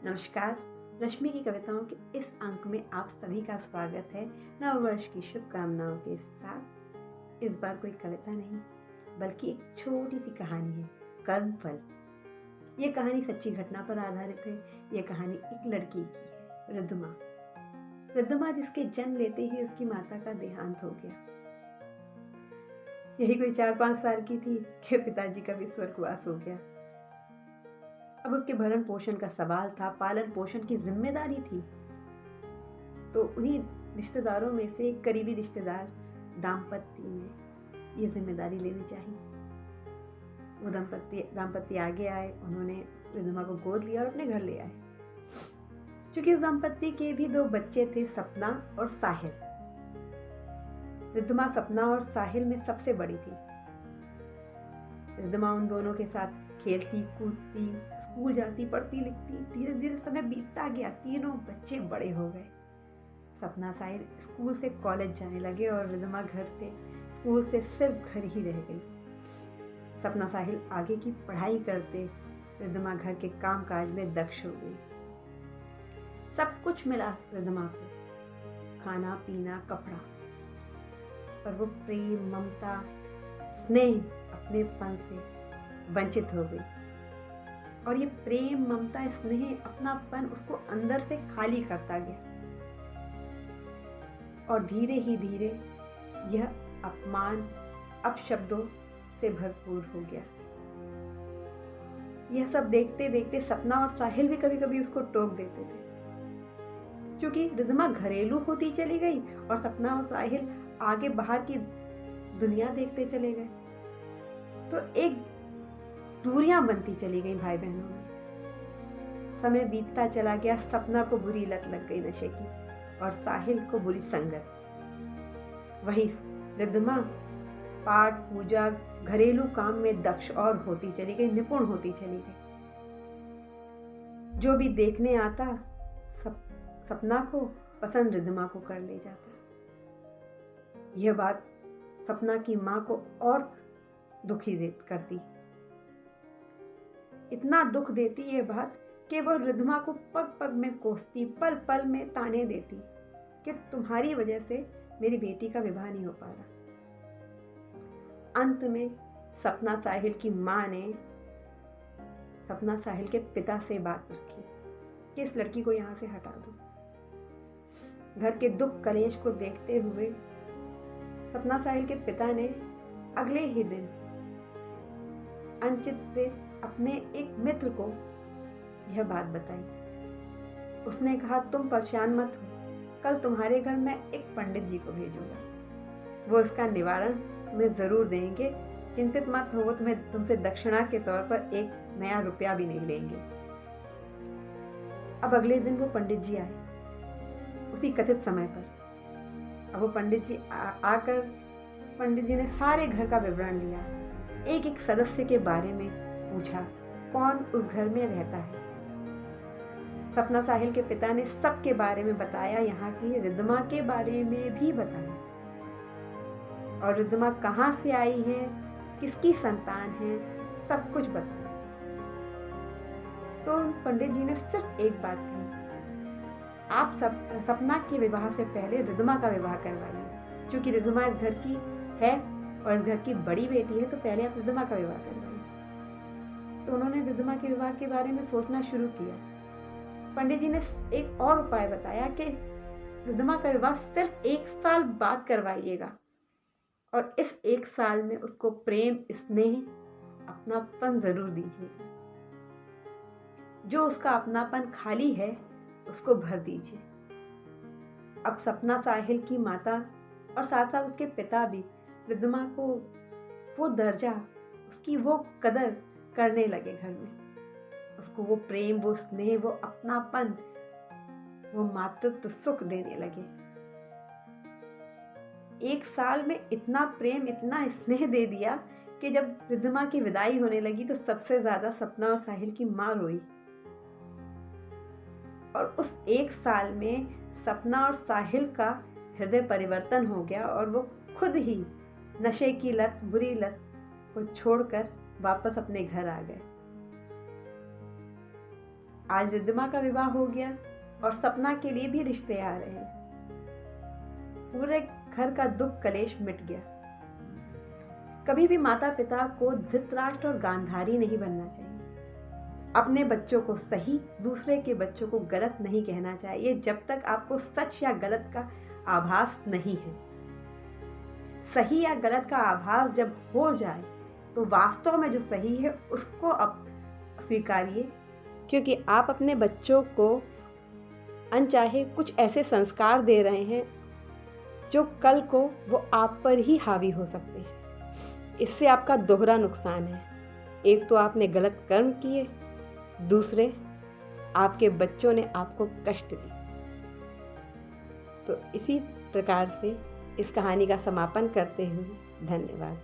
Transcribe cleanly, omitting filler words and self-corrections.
नमस्कार। रश्मि की कविताओं के इस अंक में आप सभी का स्वागत है। नववर्ष की शुभकामनाओं के साथ इस बार कोई कविता नहीं बल्कि एक छोटी सी कहानी है, कर्मफल। ये कहानी सच्ची घटना पर आधारित है। ये कहानी एक लड़की की है, रिद्धमा। रिद्धमा जिसके जन्म लेते ही उसकी माता का देहांत हो गया। यही कोई 4-5 साल की थी कि पिताजी का भी स्वर्गवास हो गया। अब उसके भरण पोषण का सवाल था, पालन पोषण की जिम्मेदारी थी। तो उन्हीं रिश्तेदारों में से एक करीबी रिश्तेदार दाम्पत्य ने ये जिम्मेदारी लेनी चाहिए। वो दाम्पत्य आगे आए, उन्होंने रिद्धमा को गोद लिया और अपने घर ले आए। क्योंकि उस दाम्पत्य के भी 2 बच्चे थे, सपना और साहिल। रिद्धमा सपना और साहिल में सबसे बड़ी थी। रिद्धमा उन दोनों के साथ खेलती कूदती, स्कूल जाती, पढ़ती लिखती। धीरे धीरे समय बीतता गया, तीनों बच्चे बड़े हो गए। सपना साहिल स्कूल से कॉलेज जाने लगे और रिद्धमा घर से स्कूल से सिर्फ घर ही रह गई। सपना साहिल आगे की पढ़ाई करते, रिद्धमा घर के काम काज में दक्ष हो गई। सब कुछ मिला रिद्धमा को, खाना पीना कपड़ा, पर वो प्रेम ममता स्नेह अपनेपन से वंचित हो गई। और ये प्रेम ममता स्नेह अपनापन उसको अंदर से खाली करता गया। और धीरे ही धीरे यह अपमान अपशब्दों से भरपूर हो गया। यह सब देखते देखते सपना और साहिल भी कभी कभी उसको टोक देते थे। क्योंकि रिद्धमा घरेलू होती चली गई और सपना और साहिल आगे बाहर की दुनिया देखते चले गए। तो एक दूरियां बनती चली गई भाई बहनों में। समय बीतता चला गया। सपना को बुरी लत लग गई नशे की और साहिल को बुरी संगत। वही रिद्धमा पाठ पूजा घरेलू काम में दक्ष और होती चली गई, निपुण होती चली गई। जो भी देखने आता सपना को पसंद रिद्धमा को कर ले जाता। यह बात सपना की माँ को और दुखी करती। इतना दुख देती ये बात कि वो रिद्धमा को पग पग में कोसती, पल पल में ताने देती कि तुम्हारी वजह से मेरी बेटी का विवाह नहीं हो पा रहा। अंत में सपना साहिल की माँ ने सपना साहिल के पिता से बात रखी कि इस लड़की को यहाँ से हटा दो। घर के दुख कलेश को देखते हुए सपना साहिल के पिता ने अगले ही दिन अंचित से अपने एक मित्र को यह बात बताई। उसने कहा, तुम परेशान मत हो, कल तुम्हारे घर मैं एक पंडित जी को भेजूंगा। वो इसका निवारण तुम्हें जरूर देंगे, चिंतित मत हो। वो तुमसे दक्षिणा के तौर पर एक नया रुपया भी नहीं लेंगे। अब अगले दिन वो पंडित जी आए उसी कथित समय पर। अब वो पंडित जी आकर उस पंडित जी ने सारे घर का विवरण लिया, एक एक सदस्य के बारे में पूछा, कौन उस घर में रहता है। सपना साहिल के पिता ने सबके बारे में बताया, यहाँ की रिद्धमा के बारे में भी बताया और रिद्धमा कहाँ से आई है, किसकी संतान है, सब कुछ बताया। तो पंडित जी ने सिर्फ एक बात कही, आप सपना के विवाह से पहले रिद्धमा का विवाह करवाइए। क्योंकि रिद्धमा इस घर की है और इस घर की बड़ी बेटी है, तो पहले आप रिद्धमा का विवाह करवाइए। तो उन्होंने रिद्धमा के विवाह के बारे में सोचना शुरू किया। पंडित जी ने एक और उपाय बताया कि रिद्धमा का विवाह सिर्फ 1 साल बाद करवाइएगा और इस 1 साल में उसको प्रेम स्नेह अपनापन जरूर दीजिएगा। जो उसका अपनापन खाली है उसको भर दीजिए। अब सपना साहिल की माता और साथ साथ उसके पिता भी रिद्धमा को वो दर्जा, उसकी वो कदर करने लगे। घर में उसको वो प्रेम, वो स्नेह, वो अपनापन, वो मातृत्व सुख देने लगे। 1 साल में इतना प्रेम इतना स्नेह दे दिया कि जब रिद्धमा की विदाई होने लगी तो सबसे ज्यादा सपना और साहिल की माँ रोई। और उस 1 साल में सपना और साहिल का हृदय परिवर्तन हो गया और वो खुद ही नशे की लत, बुरी लत को छोड़कर वापस अपने घर आ गए। आज रिद्धिमा का विवाह हो गया और सपना के लिए भी रिश्ते आ रहे हैं। पूरे घर का दुख कलेश मिट गया। कभी भी माता पिता को धृतराष्ट्र और गांधारी नहीं बनना चाहिए। अपने बच्चों को सही, दूसरे के बच्चों को गलत नहीं कहना चाहिए जब तक आपको सच या गलत का आभास नहीं है। सही या गलत का आभास जब हो जाए तो वास्तव में जो सही है उसको अब स्वीकारिए, क्योंकि आप अपने बच्चों को अनचाहे कुछ ऐसे संस्कार दे रहे हैं जो कल को वो आप पर ही हावी हो सकते हैं। इससे आपका दोहरा नुकसान है। एक तो आपने गलत कर्म किए, दूसरे आपके बच्चों ने आपको कष्ट दी। तो इसी प्रकार से इस कहानी का समापन करते हुए धन्यवाद।